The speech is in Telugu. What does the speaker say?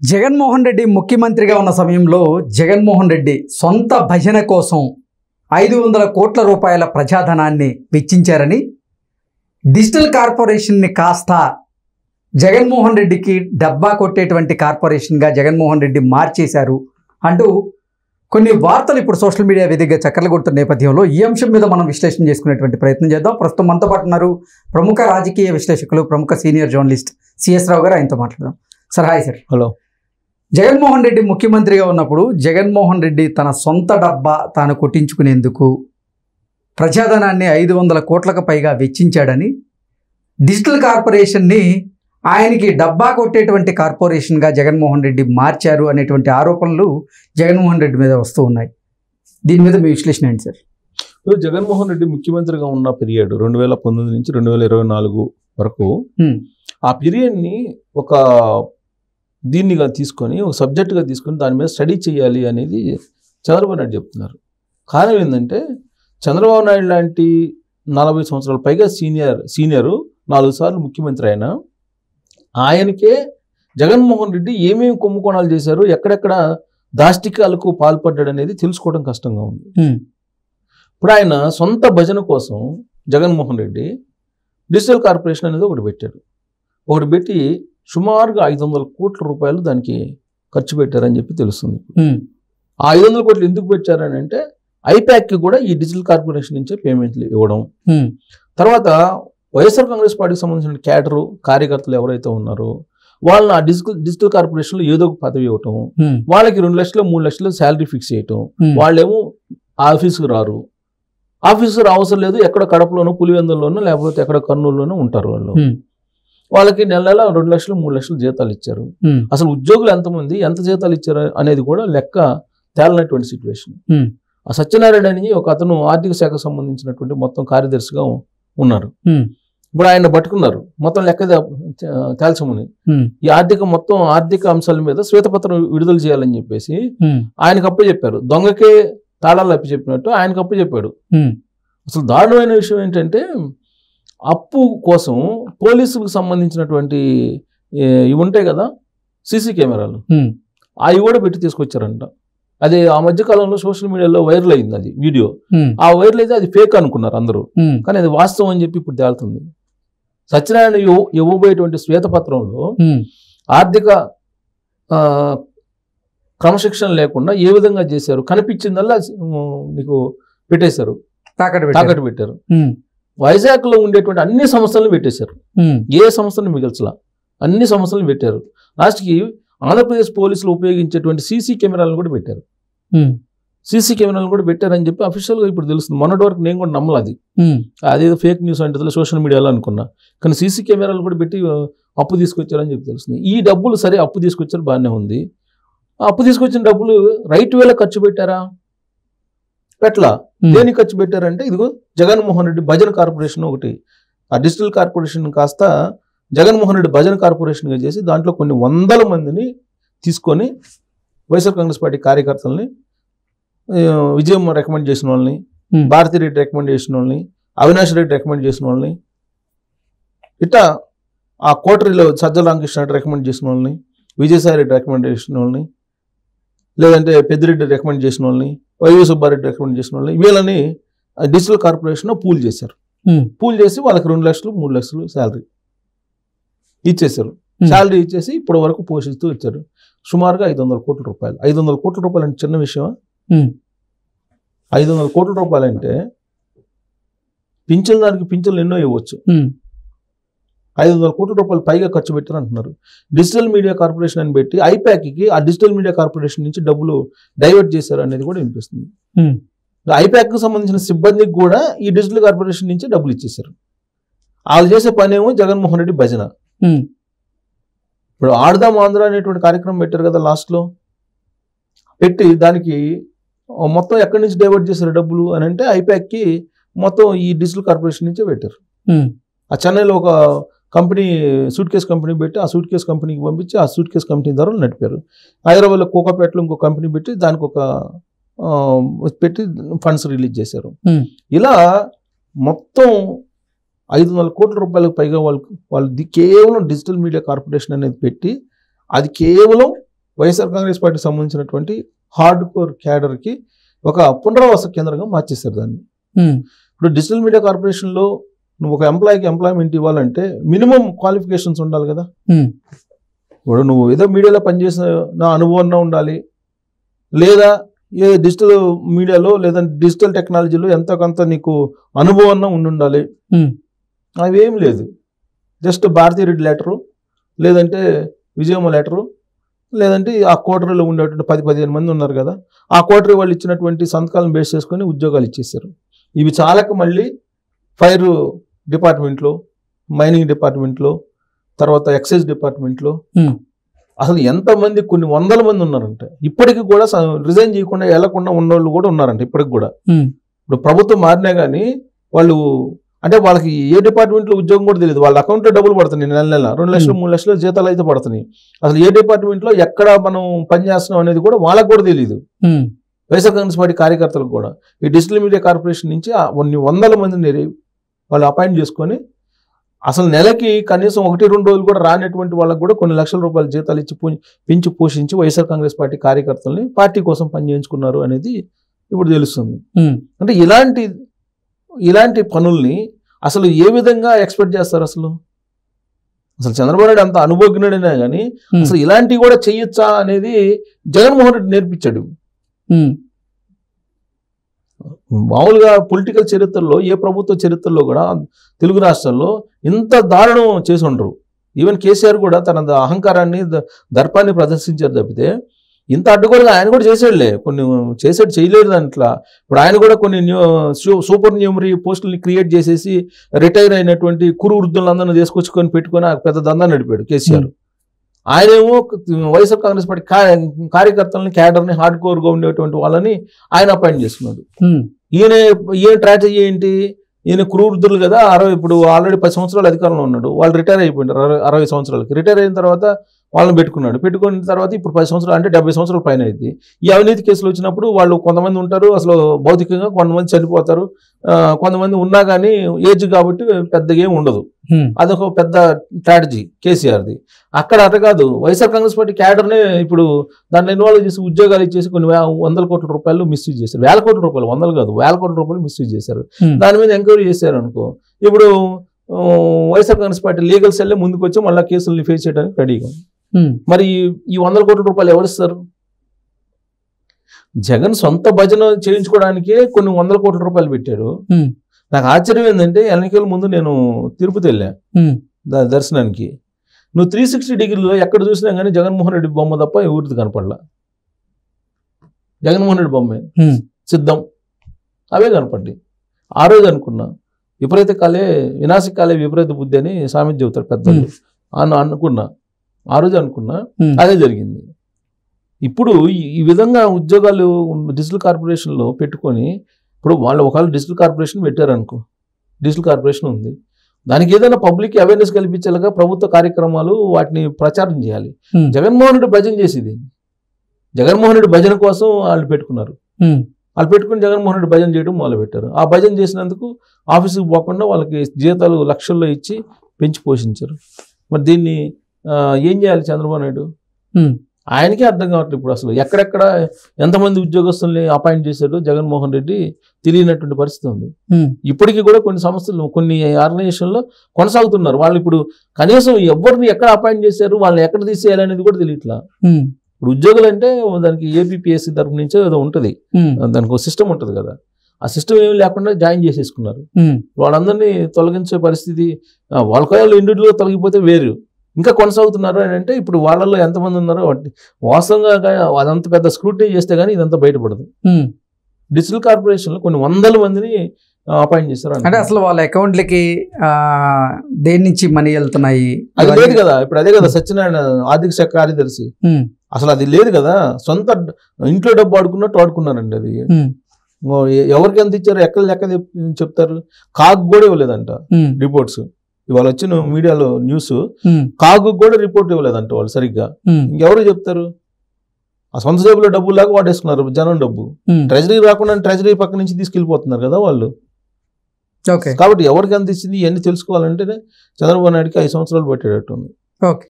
జగన్మోహన్ రెడ్డి ముఖ్యమంత్రిగా ఉన్న సమయంలో జగన్మోహన్ రెడ్డి సొంత భజన కోసం 500 కోట్ల రూపాయల ప్రజాధనాన్ని వెచ్చించారని, డిజిటల్ కార్పొరేషన్ని కాస్త జగన్మోహన్ రెడ్డికి డబ్బా కొట్టేటువంటి కార్పొరేషన్గా జగన్మోహన్ రెడ్డి మార్చేశారు అంటూ కొన్ని వార్తలు ఇప్పుడు సోషల్ మీడియా వేదికగా చక్కర్లు కొడుతున్న నేపథ్యంలో ఈ అంశం మీద మనం విశ్లేషణ చేసుకునేటువంటి ప్రయత్నం చేద్దాం. ప్రస్తుతం మనతో పాటు ఉన్నారు ప్రముఖ రాజకీయ విశ్లేషకులు, ప్రముఖ సీనియర్ జర్నలిస్ట్ సిఎస్ రావు గారు. ఆయనతో మాట్లాడదాం. Sir, hi sir. Hello. Jaganmohan Reddy ముఖ్యమంత్రిగా ఉన్నప్పుడు జగన్మోహన్ రెడ్డి తన సొంత డబ్బా తాను కొట్టించుకునేందుకు ప్రజాధనాన్ని 500 కోట్లకు పైగా వెచ్చించాడని, డిజిటల్ కార్పొరేషన్ని ఆయనకి డబ్బా కొట్టేటువంటి కార్పొరేషన్గా జగన్మోహన్ రెడ్డి మార్చారు అనేటువంటి ఆరోపణలు జగన్మోహన్ రెడ్డి మీద వస్తూ ఉన్నాయి. దీని మీద మీ విశ్లేషణ ఏంటి సార్? జగన్మోహన్ రెడ్డి ముఖ్యమంత్రిగా ఉన్న పీరియడ్ 2019 నుంచి 2024 వరకు, ఆ పీరియడ్ని ఒక దీన్నిగా తీసుకొని, ఒక సబ్జెక్టుగా తీసుకొని దాని మీద స్టడీ చేయాలి అనేది చంద్రబాబు నాయుడు చెప్తున్నారు. కారణం ఏంటంటే, చంద్రబాబు నాయుడు లాంటి 40 సంవత్సరాల పైగా సీనియరు 4 సార్లు ముఖ్యమంత్రి అయినా ఆయనకే జగన్మోహన్ రెడ్డి ఏమేమి కుంభకోణాలు చేశారు, ఎక్కడెక్కడ దాష్టికాలకు పాల్పడ్డాడు అనేది తెలుసుకోవడం కష్టంగా ఉంది. ఇప్పుడు ఆయన సొంత భజన కోసం జగన్మోహన్ రెడ్డి డిజిటల్ కార్పొరేషన్ అనేది ఒకటి పెట్టి సుమారుగా 500 కోట్ల రూపాయలు దానికి ఖర్చు పెట్టారని చెప్పి తెలుస్తుంది. ఆ 500 కోట్లు ఎందుకు పెట్టారని అంటే, ఐప్యాక్కి కూడా ఈ డిజిటల్ కార్పొరేషన్ నుంచే పేమెంట్లు ఇవ్వడం, తర్వాత వైఎస్ఆర్ కాంగ్రెస్ పార్టీకి సంబంధించిన క్యాడరు కార్యకర్తలు ఎవరైతే ఉన్నారో వాళ్ళని ఆ డిజిటల్ కార్పొరేషన్లో ఏదో ఒక పదవి ఇవ్వటం, వాళ్ళకి 2 లక్షలు 3 లక్షలు శాలరీ ఫిక్స్ చేయటం, వాళ్ళేమో ఆఫీసుకు రారు, ఆఫీసు అవసరం లేదు, ఎక్కడ కడపలోనో పులివెందుల్లోనో లేకపోతే ఎక్కడ కర్నూలులోనో ఉంటారు. వాళ్ళకి నెల 2 లక్షలు 3 లక్షలు జీతాలు ఇచ్చారు. అసలు ఉద్యోగులు ఎంతమంది, ఎంత జీతాలు ఇచ్చారు అనేది కూడా లెక్క తేలనటువంటి సిచ్యువేషన్. ఆ సత్యనారాయణ అని ఒక అతను ఆర్థిక శాఖకు సంబంధించినటువంటి మొత్తం కార్యదర్శిగా ఉన్నారు. ఇప్పుడు ఆయన పట్టుకున్నారు మొత్తం లెక్క తేల్చమని. ఈ ఆర్థిక అంశాల మీద శ్వేతపత్రం విడుదల చేయాలని చెప్పేసి ఆయనకు అప్పు చెప్పారు. దొంగకే తాళాలు అప్పు చెప్పినట్టు ఆయనకు అప్పు చెప్పాడు. అసలు దారుణమైన విషయం ఏంటంటే, అప్పు కోసం పోలీసులకు సంబంధించినటువంటి ఇవి ఉంటాయి కదా, సీసీ కెమెరాలు, అవి కూడా పెట్టి తీసుకొచ్చారంట. అది ఆ మధ్య కాలంలో సోషల్ మీడియాలో వైరల్ అయింది. అది వీడియో ఆ వైరల్ అయితే అది ఫేక్ అనుకున్నారు అందరూ, కానీ అది వాస్తవం అని చెప్పి ఇప్పుడు తేలుతుంది. సత్యనారాయణ ఇవ్వబోయేటువంటి శ్వేతపత్రంలో ఆర్థిక క్రమశిక్షణ లేకుండా ఏ విధంగా చేశారు, కనిపించిందల్లా నీకు పెట్టేశారు, తాకట్టు పెట్టారు. వైజాగ్ లో ఉండేటువంటి అన్ని సంస్థలను పెట్టేశారు, ఏ సంస్థలను మిగల్చలా, అన్ని సంస్థలను పెట్టారు. లాస్ట్కి ఆంధ్రప్రదేశ్ పోలీసులు ఉపయోగించేటువంటి సీసీ కెమెరాలను కూడా పెట్టారు. సీసీ కెమెరాలను కూడా పెట్టారని చెప్పి అఫీషియల్గా ఇప్పుడు తెలుస్తుంది. మొన్నటి వరకు నేను కూడా నమ్మలేదు, అదేదో ఫేక్ న్యూస్ అంటే సోషల్ మీడియాలో అనుకున్నా. కానీ సీసీ కెమెరాలు కూడా పెట్టి అప్పు తీసుకొచ్చారని చెప్పి తెలుస్తుంది. ఈ డబ్బులు సరే అప్పు తీసుకొచ్చారు, బాగానే ఉంది. అప్పు తీసుకొచ్చిన డబ్బులు రైట్ వేలో ఖర్చు పెట్టారా? పెట్లా. దేనికి ఖర్చు పెట్టారంటే, ఇదిగో జగన్మోహన్ రెడ్డి భజన కార్పొరేషన్ ఒకటి, ఆ డిజిటల్ కార్పొరేషన్ కాస్త జగన్మోహన్ రెడ్డి భజన కార్పొరేషన్గా చేసి దాంట్లో కొన్ని 100 మందిని తీసుకొని వైఎస్ఆర్ కాంగ్రెస్ పార్టీ కార్యకర్తలని, విజయం రికమెండ్ చేసిన వాళ్ళని, భారతీ రెడ్డి రికమెండ్ చేసిన వాళ్ళని, అవినాష్ రెడ్డి రికమెండ్ చేసిన వాళ్ళని, ఇట్లా ఆ కోటరీలో సజ్జల రామకృష్ణ రెడ్డి రికమెండ్ చేసిన వాళ్ళని, విజయసాయి రెడ్డి రికమెండ్ చేసిన వాళ్ళని, లేదంటే పెద్దిరెడ్డి రికమెండ్ చేసిన వాళ్ళని, వైవి సుబ్బారెడ్డి రికమెండ్ చేసిన వాళ్ళని, వీళ్ళని డిజిటల్ కార్పొరేషన్ పూల్ చేశారు. పూల్ చేసి వాళ్ళకి 2 లక్షలు 3 లక్షలు శాలరీ ఇచ్చేసారు. శాలరీ ఇచ్చేసి ఇప్పటి వరకు పోషిస్తూ ఇచ్చారు. సుమారుగా 500 కోట్ల రూపాయలు. 500 కోట్ల రూపాయలు అంటే చిన్న విషయమా? 500 కోట్ల రూపాయలు అంటే పింఛన్దానికి పింఛన్లు ఎన్నో ఇవ్వచ్చు. 500 కోట్ల రూపాయలు పైగా ఖర్చు పెట్టారు అంటున్నారు. డిజిటల్ మీడియా కార్పొరేషన్ అని పెట్టి ఐప్యాక్కి ఆ డిజిటల్ మీడియా కార్పొరేషన్ నుంచి డబ్బులు డైవర్ట్ చేశారు అనేది కూడా వినిపిస్తుంది. ఐప్యాక్కి సంబంధించిన సిబ్బందికి కూడా ఈ డిజిటల్ కార్పొరేషన్ నుంచి డబ్బులు ఇచ్చేశారు. వాళ్ళు చేసే పని ఏమో జగన్మోహన్ రెడ్డి భజన. ఇప్పుడు ఆడదాం ఆంధ్ర అనేటువంటి కార్యక్రమం పెట్టారు కదా, లాస్ట్లో పెట్టి దానికి మొత్తం ఎక్కడి నుంచి డైవర్ట్ చేశారు డబ్బులు అని అంటే, ఐప్యాక్కి మొత్తం ఈ డిజిటల్ కార్పొరేషన్ నుంచే పెట్టారు. ఆ చెన్నైలో ఒక కంపెనీ, సూట్ కేస్ కంపెనీ పెట్టి ఆ సూట్ కేస్ కంపెనీకి పంపించి ఆ సూట్ కేస్ కంపెనీ ద్వారా నడిపారు. హైదరాబాద్లో కోకాపేటలో ఇంకో కంపెనీ పెట్టి దానికి పెట్టి ఫండ్స్ రిలీజ్ చేశారు. ఇలా మొత్తం 500 కోట్ల రూపాయలకు పైగా వాళ్ళు కేవలం డిజిటల్ మీడియా కార్పొరేషన్ అనేది పెట్టి, అది కేవలం వైఎస్ఆర్ కాంగ్రెస్ పార్టీకి సంబంధించినటువంటి హార్డ్ కోర్ క్యాడర్కి ఒక పునరావాస కేంద్రంగా మార్చేశారు దాన్ని. ఇప్పుడు డిజిటల్ మీడియా కార్పొరేషన్లో నువ్వు ఒక ఎంప్లాయీకి ఎంప్లాయ్మెంట్ ఇవ్వాలంటే మినిమం క్వాలిఫికేషన్స్ ఉండాలి కదా. ఇప్పుడు నువ్వు ఏదో మీడియాలో పనిచేసిన నా అనుభవం ఉండాలి, లేదా ఏ డిజిటల్ మీడియాలో లేదా డిజిటల్ టెక్నాలజీలో ఎంతో కొంత నీకు అనుభవం ఉండాలి. అవేం లేదు. జస్ట్ భారతీరెడ్డి లెటరు, లేదంటే విజయమ్మ లెటరు, లేదంటే ఆ కోటరీలో ఉండేటువంటి 10-15 మంది ఉన్నారు కదా, ఆ కోటరీ వాళ్ళు ఇచ్చినటువంటి సంతకాలను బేస్ చేసుకొని ఉద్యోగాలు ఇచ్చేసారు. ఇవి చాలక మళ్ళీ ఫైర్ డిపార్ట్మెంట్లో, మైనింగ్ డిపార్ట్మెంట్లో, తర్వాత ఎక్సైజ్ డిపార్ట్మెంట్లో అసలు ఎంతమంది, కొన్ని వందల మంది ఉన్నారంట. ఇప్పటికి కూడా రిజైన్ చేయకుండా వెళ్లకుండా ఉన్నోళ్ళు కూడా ఉన్నారంట ఇప్పటికి కూడా. ఇప్పుడు ప్రభుత్వం మారినా కానీ వాళ్ళు అంటే వాళ్ళకి ఏ డిపార్ట్మెంట్లో ఉద్యోగం కూడా తెలియదు. వాళ్ళ అకౌంట్లో డబ్బులు పడుతున్నాయి, నెల 2 లక్షలు 3 లక్షలు జీతాలు అయితే పడుతున్నాయి. అసలు ఏ డిపార్ట్మెంట్లో ఎక్కడ మనం పనిచేస్తున్నాం అనేది కూడా వాళ్ళకు కూడా తెలియదు. వైఎస్ఆర్ కాంగ్రెస్ పార్టీ కార్యకర్తలకు కూడా ఈ డిజిటల్ మీడియా కార్పొరేషన్ నుంచి కొన్ని వందల మందిని వాళ్ళు అపాయింట్ చేసుకొని అసలు నెలకి కనీసం 1-2 రోజులు కూడా రానటువంటి వాళ్ళకు కూడా కొన్ని లక్షల రూపాయల జీతాలు ఇచ్చి పెంచి పోషించి వైఎస్ఆర్ కాంగ్రెస్ పార్టీ కార్యకర్తల్ని పార్టీ కోసం పనిచేయించుకున్నారు అనేది ఇప్పుడు తెలుస్తుంది. అంటే ఇలాంటి పనుల్ని అసలు ఏ విధంగా ఎక్స్పెక్ట్ చేస్తారు? అసలు చంద్రబాబు నాయుడు అంత అనుభవజ్ఞుడైనా కానీ అసలు ఇలాంటివి కూడా చెయ్యొచ్చా అనేది జగన్మోహన్ రెడ్డి నేర్పించాడు. మామూలుగా పొలిటికల్ చరిత్రలో ఏ ప్రభుత్వ చరిత్రలో కూడా తెలుగు రాష్ట్రాల్లో ఇంత దారుణం చేసి ఉండరు. ఈవెన్ కేసీఆర్ కూడా తన అహంకారాన్ని దర్పాన్ని ప్రదర్శించారు తప్పితే ఇంత అడ్డుగోలుగా ఆయన కూడా చేసాడులే, కొన్ని చేసాడు, చేయలేడు దాంట్లో. ఇప్పుడు ఆయన కూడా కొన్ని సూపర్ న్యూమరీ పోస్టుల్ని క్రియేట్ చేసేసి రిటైర్ అయినటువంటి కురు వృద్ధులందరినీ తీసుకొచ్చుకొని పెట్టుకొని పెద్ద దందా నడిపాడు కేసీఆర్. ఆయనేమో వైఎస్ఆర్ కాంగ్రెస్ పార్టీ కార్యకర్తలని, క్యాడర్ని, హార్డ్ కోర్గా ఉండేటువంటి వాళ్ళని ఆయన అపాయింట్ చేసుకున్నాడు. ఈయన స్ట్రాటజీ ఏంటి? ఈయన క్రూరుదులు కదా, ఇప్పుడు ఆల్రెడీ 10 సంవత్సరాలు అధికారంలో ఉన్నాడు, వాళ్ళు రిటైర్ అయిపోయినారు 60 సంవత్సరాలకి. రిటైర్ అయిన తర్వాత వాళ్ళని పెట్టుకున్న తర్వాత ఇప్పుడు 10 సంవత్సరాలు అంటే 70 సంవత్సరాల పైన అయింది. ఈ అవినీతి కేసులు వచ్చినప్పుడు వాళ్ళు కొంతమంది ఉంటారు అసలు భౌతికంగా, కొంతమంది చనిపోతారు, కొంతమంది ఉన్నా కానీ ఏజ్ కాబట్టి పెద్దగా ఏమి ఉండదు. అదొక పెద్ద స్ట్రాటజీ కేసీఆర్ది. అక్కడ అట కాదు, వైఎస్ఆర్ కాంగ్రెస్ పార్టీ క్యాడర్నే ఇప్పుడు దాంట్లో ఇన్వాల్వ్ చేసి ఉద్యోగాలు ఇచ్చేసి కొన్ని 100 కోట్ల రూపాయలు మిస్యూజ్ చేశారు. 1000 కోట్ల రూపాయలు, 100 కాదు 1000 కోట్ల రూపాయలు మిస్యూజ్ చేశారు. దాని మీద ఎంక్వైరీ చేశారు అనుకో, ఇప్పుడు వైఎస్ఆర్ కాంగ్రెస్ పార్టీ లీగల్ సెల్లే ముందుకు వచ్చి మళ్ళీ కేసుల్ని ఫేస్ చేయడానికి రెడీగా. మరి ఈ 100 కోట్ల రూపాయలు ఎవరిస్తారు? జగన్ సొంత భజన చేయించుకోవడానికే కొన్ని 100 కోట్ల రూపాయలు పెట్టాడు. నాకు ఆశ్చర్యం ఏంటంటే, ఎన్నికల ముందు నేను తిరుపతి వెళ్ళా దర్శనానికి. నువ్వు 360 డిగ్రీలో ఎక్కడ చూసినా కానీ జగన్మోహన్ రెడ్డి బొమ్మ తప్ప ఎవరిది కనపడలా. జగన్మోహన్ రెడ్డి బొమ్మే, సిద్ధం, అవే కనపడ్డాయి. ఆ రోజు అనుకున్నా విపరీత కాలే వినాశక కాలే విపరీత బుద్ధి అని సామెత చెబుతారు పెద్దలు. అనుకున్నా, ఆ రోజు అనుకున్నా, అదే జరిగింది. ఇప్పుడు ఈ విధంగా ఉద్యోగాలు డిజిటల్ కార్పొరేషన్లో పెట్టుకొని, ఇప్పుడు వాళ్ళు ఒకవేళ డిజిటల్ కార్పొరేషన్ పెట్టారనుకో, డిజిటల్ కార్పొరేషన్ ఉంది, దానికి ఏదైనా పబ్లిక్ అవేర్నెస్ కల్పించేలాగా ప్రభుత్వ కార్యక్రమాలు వాటిని ప్రచారం చేయాలి. జగన్మోహన్ రెడ్డి భజన చేసేది, జగన్మోహన్ రెడ్డి భజన కోసం వాళ్ళు పెట్టుకున్నారు. వాళ్ళు పెట్టుకుని జగన్మోహన్ రెడ్డి భజన చేయడం మొదలుపెట్టారు. ఆ భజన చేసినందుకు ఆఫీసుకు పోకుండా వాళ్ళకి జీతాలు లక్షల్లో ఇచ్చి పెంచి పోషించారు. మరి దీన్ని ఏం చేయాలి చంద్రబాబు నాయుడు? ఆయనకే అర్థం కావట్లేదు. ఇప్పుడు అసలు ఎక్కడెక్కడ ఎంతమంది ఉద్యోగస్తుల్ని అపాయింట్ చేశాడో జగన్మోహన్ రెడ్డి తెలియనటువంటి పరిస్థితి ఉంది. ఇప్పటికీ కూడా కొన్ని సంస్థలు, కొన్ని ఆర్గనైజేషన్లో కొనసాగుతున్నారు వాళ్ళు. ఇప్పుడు కనీసం ఎవరిని ఎక్కడ అపాయింట్ చేశారు, వాళ్ళని ఎక్కడ తీసేయాలనేది కూడా తెలియట్లా. ఇప్పుడు ఉద్యోగులు అంటే దానికి ఏపీపీఎస్సీ తరఫు నుంచో ఏదో ఉంటుంది, దానికి ఒక సిస్టమ్ ఉంటుంది కదా, ఆ సిస్టమ్ ఏమి లేకుండా జాయిన్ చేసేసుకున్నారు. వాళ్ళందరినీ తొలగించే పరిస్థితి, వాళ్ళ కయాలు ఇండివిజువల్గా తొలగిపోతే వేరు, ఇంకా కొనసాగుతున్నారు అని అంటే ఇప్పుడు వాళ్ళల్లో ఎంతమంది ఉన్నారో వాస్తవంగా అదంత పెద్ద స్క్రూటినీ చేస్తే కానీ ఇదంతా బయటపడదు. డిజిటల్ కార్పొరేషన్లో కొన్ని వందల మందిని అపాయింట్ చేస్తారు. అంటే అసలు వాళ్ళ అకౌంట్లకి దేని నుంచి మనీ వెళ్తున్నాయి అది లేదు కదా. ఇప్పుడు అదే కదా సత్యనారాయణ ఆర్థిక శాఖ కార్యదర్శి, అసలు అది లేదు కదా. సొంత ఇంట్లో డబ్బు ఆడుకున్నట్టు ఆడుకున్నారండి. అది ఎవరికి ఎంత ఇచ్చారు, ఎక్కడ లెక్క చెప్తారు? కాకు కూడా ఇవ్వలేదంట రిపోర్ట్స్. ఇవాళ వచ్చిన మీడియాలో న్యూస్, కాకు కూడా రిపోర్ట్ ఇవ్వలేదంట వాళ్ళు సరిగ్గా. ఇంకెవరు చెప్తారు? ఆ సొంత జేబులో డబ్బులు లాగా వాడేసుకున్నారు జనం డబ్బు. ట్రెజరీ రాకుండా ట్రెజరీ పక్క నుంచి తీసుకెళ్లిపోతున్నారు కదా వాళ్ళు. కాబట్టి ఎవరికి ఎంత ఇచ్చింది ఇవన్నీ తెలుసుకోవాలంటే చంద్రబాబు నాయుడుకి 5 సంవత్సరాలు పట్టేటట్టుంది.